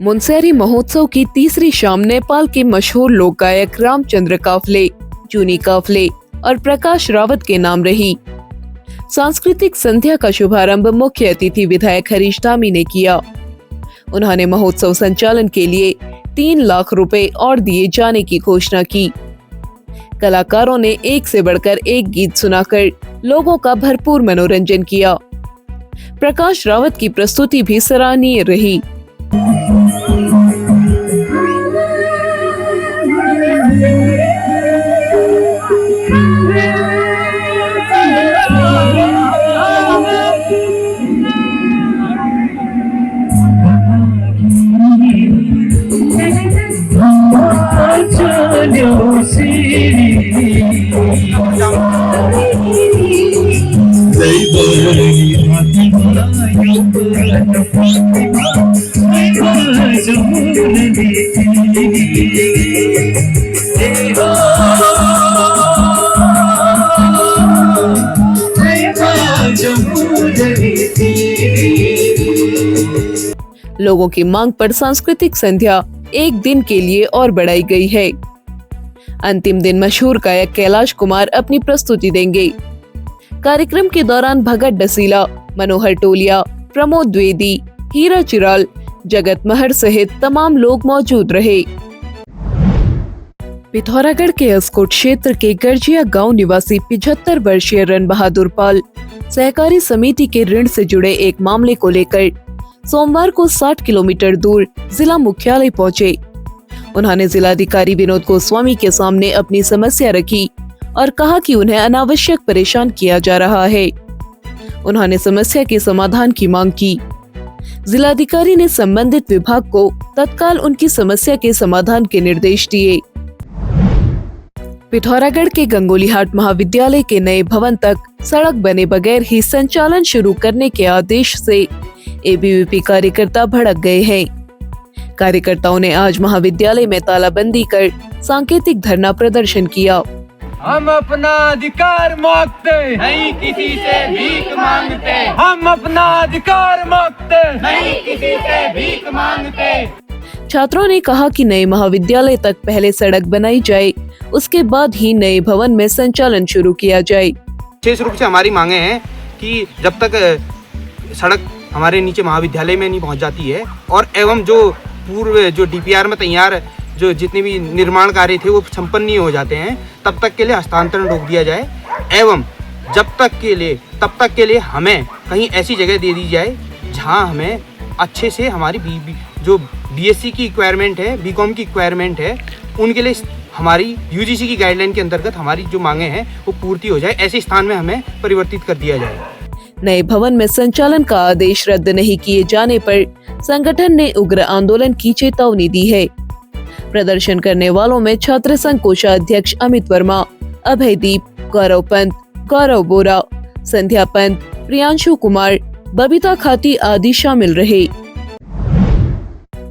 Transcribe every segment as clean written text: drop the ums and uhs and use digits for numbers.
मुनस्यारी महोत्सव की तीसरी शाम नेपाल के मशहूर लोक गायक रामचंद्र काफले, जूनी काफले और प्रकाश रावत के नाम रही। सांस्कृतिक संध्या का शुभारंभ मुख्य अतिथि विधायक हरीश धामी ने किया। उन्होंने महोत्सव संचालन के लिए 3 लाख रुपए और दिए जाने की घोषणा की। कलाकारों ने एक से बढ़कर एक गीत सुनाकर लोगों का भरपूर मनोरंजन किया। प्रकाश रावत की प्रस्तुति भी सराहनीय रही। लोगों की मांग पर सांस्कृतिक संध्या एक दिन के लिए और बढ़ाई गई है। अंतिम दिन मशहूर गायक कैलाश कुमार अपनी प्रस्तुति देंगे। कार्यक्रम के दौरान भगत डसीला, मनोहर टोलिया, प्रमोद द्विवेदी, हीरा चिराल, जगत महर सहित तमाम लोग मौजूद रहे। पिथौरागढ़ के अस्कोट क्षेत्र के गर्जिया गांव निवासी 75 वर्षीय रण बहादुर पाल सहकारी समिति के ऋण से जुड़े एक मामले को लेकर सोमवार को 60 किलोमीटर दूर जिला मुख्यालय पहुंचे। उन्होंने जिलाधिकारी विनोद गोस्वामी के सामने अपनी समस्या रखी और कहा कि उन्हें अनावश्यक परेशान किया जा रहा है। उन्होंने समस्या के समाधान की मांग की। जिलाधिकारी ने संबंधित विभाग को तत्काल उनकी समस्या के समाधान के निर्देश दिए। पिथौरागढ़ के गंगोलीहाट महाविद्यालय के नए भवन तक सड़क बने बगैर ही संचालन शुरू करने के आदेश से एबीवीपी कार्यकर्ता भड़क गए हैं। कार्यकर्ताओं ने आज महाविद्यालय में तालाबंदी कर सांकेतिक धरना प्रदर्शन किया। हम अपना अधिकार मांगते नहीं, किसी से भीख मांगते। हम अपना अधिकार मांगते नहीं, किसी से भीख मांगते। छात्रों ने कहा कि नए महाविद्यालय तक पहले सड़क बनाई जाए, उसके बाद ही नए भवन में संचालन शुरू किया जाए। विशेष रूप से हमारी मांगे हैं कि जब तक सड़क हमारे नीचे महाविद्यालय में नहीं पहुंच जाती है और एवं जो पूर्व जो डीपीआर में तैयार जो जितने भी निर्माण कार्य थे वो संपन्न नहीं हो जाते हैं, तब तक के लिए हस्तांतरण रोक दिया जाए एवं तब तक के लिए हमें कहीं ऐसी जगह दे दी जाए जहां हमें अच्छे से हमारी जो बीएससी की रिक्वायरमेंट है, बीकॉम की रिक्वायरमेंट है, उनके लिए हमारी यूजीसी की गाइडलाइन के अंतर्गत हमारी जो मांगे हैं वो पूर्ति हो जाए। ऐसे स्थान में हमें परिवर्तित कर दिया जाए। नए भवन में संचालन का आदेश रद्द नहीं किए जाने पर संगठन ने उग्र आंदोलन की चेतावनी दी है। प्रदर्शन करने वालों में छात्र संघ कोषाध्यक्ष अमित वर्मा, अभयदीप, गौरव पंत, गौरव बोरा, संध्या पंत, प्रियांशु कुमार, बबीता खाती आदि शामिल रहे।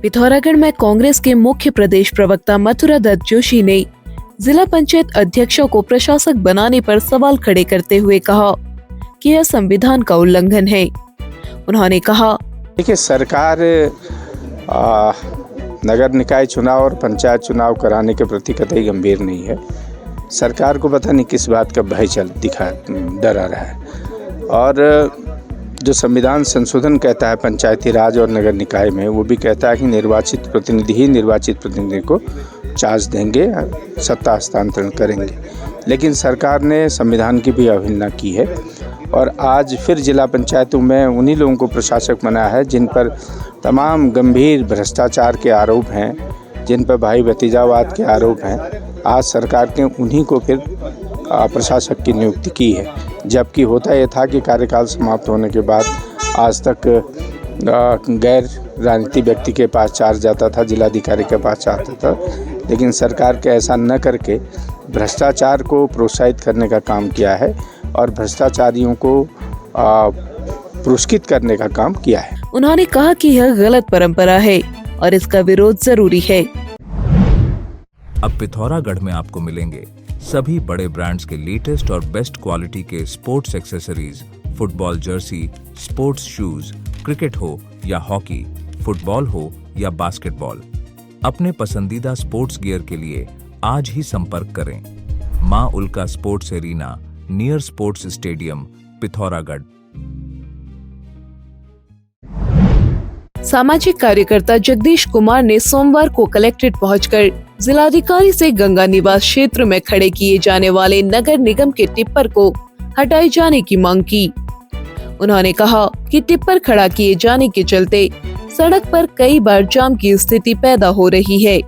पिथौरागढ़ में कांग्रेस के मुख्य प्रदेश प्रवक्ता मथुरा दत्त जोशी ने जिला पंचायत अध्यक्षों को प्रशासक बनाने पर सवाल खड़े करते हुए कहा कि यह संविधान का उल्लंघन है। उन्होंने कहा, देखिए, सरकार नगर निकाय चुनाव और पंचायत चुनाव कराने के प्रति कतई गंभीर नहीं है। सरकार को पता नहीं किस बात का भय डरा रहा है। और जो संविधान संशोधन कहता है पंचायती राज और नगर निकाय में, वो भी कहता है कि निर्वाचित प्रतिनिधि ही निर्वाचित प्रतिनिधि को चार्ज देंगे, सत्ता हस्तांतरण करेंगे। लेकिन सरकार ने संविधान की भी अवहेलना की है और आज फिर जिला पंचायतों में उन्हीं लोगों को प्रशासक बनाया है जिन पर तमाम गंभीर भ्रष्टाचार के आरोप हैं, जिन पर भाई भतीजावाद के आरोप हैं। आज सरकार ने उन्हीं को फिर प्रशासक की नियुक्ति की है, जबकि होता यह था कि कार्यकाल समाप्त होने के बाद आज तक गैर राजनीतिक व्यक्ति के पास चार्ज जाता था, जिलाधिकारी के पास जाता था। लेकिन सरकार के ऐसा न करके भ्रष्टाचार को प्रोत्साहित करने का काम किया है और भ्रष्टाचारियों को पुरस्कृत करने का काम किया है। उन्होंने कहा कि यह गलत परंपरा है और इसका विरोध जरूरी है। अब पिथौरागढ़ में आपको मिलेंगे सभी बड़े ब्रांड्स के लेटेस्ट और बेस्ट क्वालिटी के sports accessories, football Jersey, sports shoes, cricket हो या हॉकी, फुटबॉल हो या बास्केटबॉल। अपने पसंदीदा स्पोर्ट्स गियर के लिए आज ही संपर्क करें। मां उल्का sports arena, near sports stadium, Pithoragarh. सामाजिक कार्यकर्ता जगदीश कुमार ने सोमवार को कलेक्ट्रेट पहुंचकर जिलाधिकारी से गंगा निवास क्षेत्र में खड़े किए जाने वाले नगर निगम के टिप्पर को हटाए जाने की मांग की। उन्होंने कहा कि टिप्पर खड़ा किए जाने के चलते सड़क पर कई बार जाम की स्थिति पैदा हो रही है,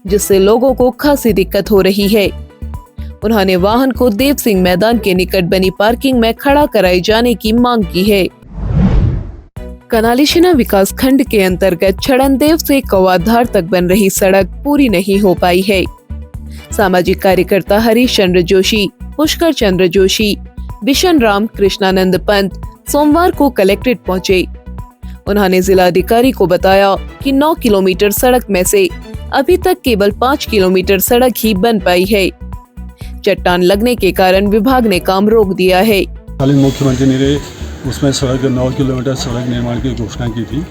जिससे लोगों को खासी दिक्कत हो रही है। उन्होंने वाहन को देव सिंह मैदान के निकट बनी पार्किंग में खड़ा कराए जाने की मांग की है। कनालीशिना विकास खंड के अंतर्गत छड़नदेव से कौवाधार तक बन रही सड़क पूरी नहीं हो पाई है। सामाजिक कार्यकर्ता हरीश चंद्र जोशी, पुष्कर चंद्र जोशी, बिशन राम कृष्णानंद पंत सोमवार को कलेक्ट्रेट पहुंचे। उन्होंने जिलाधिकारी को बताया कि 9 किलोमीटर सड़क में से अभी तक केवल 5 किलोमीटर सड़क ही बन पाई है। चट्टान लगने के कारण विभाग ने काम रोक दिया है। मुख्यमंत्री ने उसमें सड़क 9 किलोमीटर सड़क निर्माण की घोषणा की थी।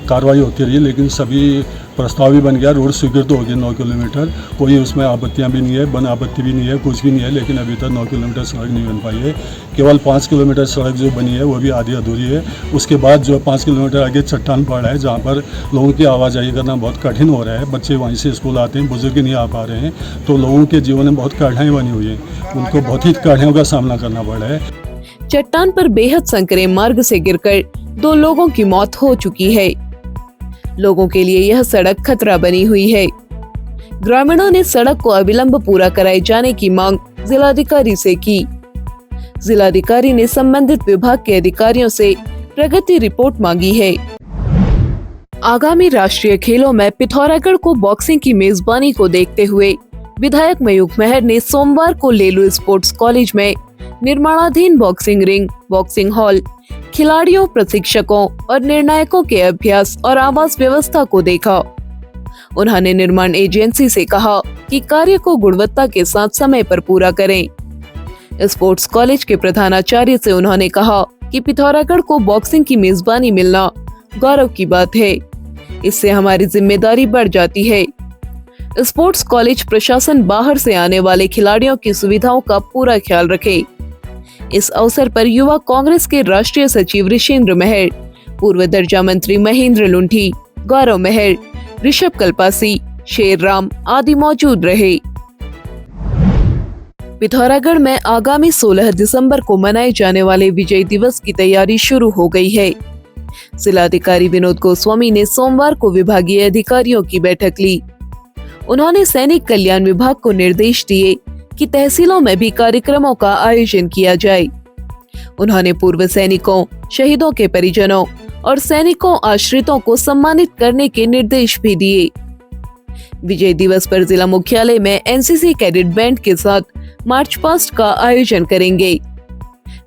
कार्रवाई होती रही, लेकिन सभी प्रस्ताव भी बन गया, रोड स्वीकृत हो गया 9 किलोमीटर। कोई उसमें आपत्तियां भी नहीं है, बन आपत्ति भी नहीं है, कुछ भी नहीं है, लेकिन अभी तक 9 किलोमीटर सड़क नहीं बन पाई है। केवल 5 किलोमीटर सड़क जो बनी है वो भी आधी अधूरी है। उसके बाद जो 5 किलोमीटर आगे चट्टान पड़ा है, जहाँ पर लोगों की आवाजाही करना बहुत कठिन हो रहा है। बच्चे वहीं से स्कूल आते हैं, बुजुर्ग नहीं आ पा रहे हैं, तो लोगों के जीवन में बहुत कठिनाई बनी हुई है। उनको बहुत ही कठिनाइयों का सामना करना पड़ रहा है। चट्टान पर बेहद संकरे मार्ग से गिरकर 2 लोगों की मौत हो चुकी है। लोगों के लिए यह सड़क खतरा बनी हुई है। ग्रामीणों ने सड़क को अविलंब पूरा कराए जाने की मांग जिलाधिकारी से की। जिलाधिकारी ने संबंधित विभाग के अधिकारियों से प्रगति रिपोर्ट मांगी है। आगामी राष्ट्रीय खेलों में पिथौरागढ़ को बॉक्सिंग की मेजबानी को देखते हुए विधायक मयूख महर ने सोमवार को लेलू स्पोर्ट्स कॉलेज में निर्माणाधीन बॉक्सिंग रिंग, बॉक्सिंग हॉल, खिलाड़ियों, प्रशिक्षकों और निर्णायकों के अभ्यास और आवास व्यवस्था को देखा। उन्होंने निर्माण एजेंसी से कहा कि कार्य को गुणवत्ता के साथ समय पर पूरा करें। स्पोर्ट्स कॉलेज के प्रधानाचार्य से उन्होंने कहा कि पिथौरागढ़ को बॉक्सिंग की मेजबानी मिलना गौरव की बात है। इससे हमारी जिम्मेदारी बढ़ जाती है। स्पोर्ट्स कॉलेज प्रशासन बाहर से आने वाले खिलाड़ियों की सुविधाओं का पूरा ख्याल रखे। इस अवसर पर युवा कांग्रेस के राष्ट्रीय सचिव ऋषेंद्र महर, पूर्व दर्जा मंत्री महेंद्र लुंठी, गौरव महर, ऋषभ कल्पासी, शेर राम आदि मौजूद रहे। पिथौरागढ़ में आगामी 16 दिसंबर को मनाए जाने वाले विजय दिवस की तैयारी शुरू हो गई है। जिलाधिकारी विनोद गोस्वामी ने सोमवार को विभागीय अधिकारियों की बैठक ली। उन्होंने सैनिक कल्याण विभाग को निर्देश दिए कि तहसीलों में भी कार्यक्रमों का आयोजन किया जाए। उन्होंने पूर्व सैनिकों, शहीदों के परिजनों और सैनिकों आश्रितों को सम्मानित करने के निर्देश भी दिए। विजय दिवस पर जिला मुख्यालय में एनसीसी कैडेट बैंड के साथ मार्च पास्ट का आयोजन करेंगे।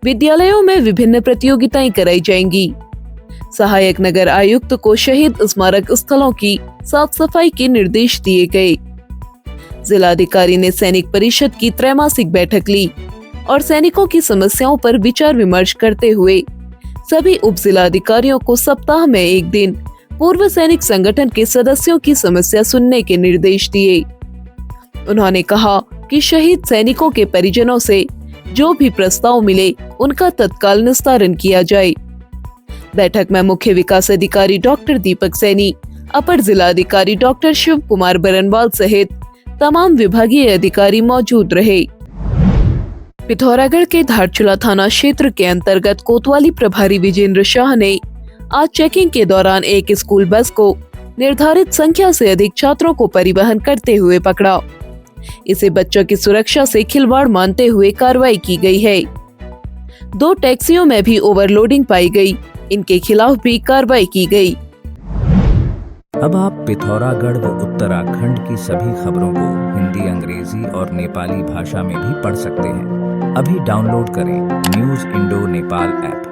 विद्यालयों में विभिन्न प्रतियोगिताएं कराई जाएंगी। सहायक नगर आयुक्त को शहीद स्मारक स्थलों की साफ सफाई के निर्देश दिए गए। जिलाधिकारी ने सैनिक परिषद की त्रैमासिक बैठक ली और सैनिकों की समस्याओं पर विचार विमर्श करते हुए सभी उप जिलाधिकारियों को सप्ताह में 1 दिन पूर्व सैनिक संगठन के सदस्यों की समस्या सुनने के निर्देश दिए। उन्होंने कहा कि शहीद सैनिकों के परिजनों से जो भी प्रस्ताव मिले उनका तत्काल निस्तारण किया जाए। बैठक में मुख्य विकास अधिकारी डॉक्टर दीपक सैनी, अपर जिलाधिकारी डॉक्टर शिव कुमार बरनवाल सहित तमाम विभागीय अधिकारी मौजूद रहे। पिथौरागढ़ के धारचूला थाना क्षेत्र के अंतर्गत कोतवाली प्रभारी विजेंद्र शाह ने आज चेकिंग के दौरान एक स्कूल बस को निर्धारित संख्या से अधिक छात्रों को परिवहन करते हुए पकड़ा। इसे बच्चों की सुरक्षा से खिलवाड़ मानते हुए कार्रवाई की गई है। 2 टैक्सियों में भी ओवरलोडिंग पाई गई। इनके खिलाफ भी कार्रवाई की गई। अब आप पिथौरागढ़ व उत्तराखंड की सभी खबरों को हिंदी, अंग्रेजी और नेपाली भाषा में भी पढ़ सकते हैं। अभी डाउनलोड करें न्यूज़ इंडो नेपाल ऐप।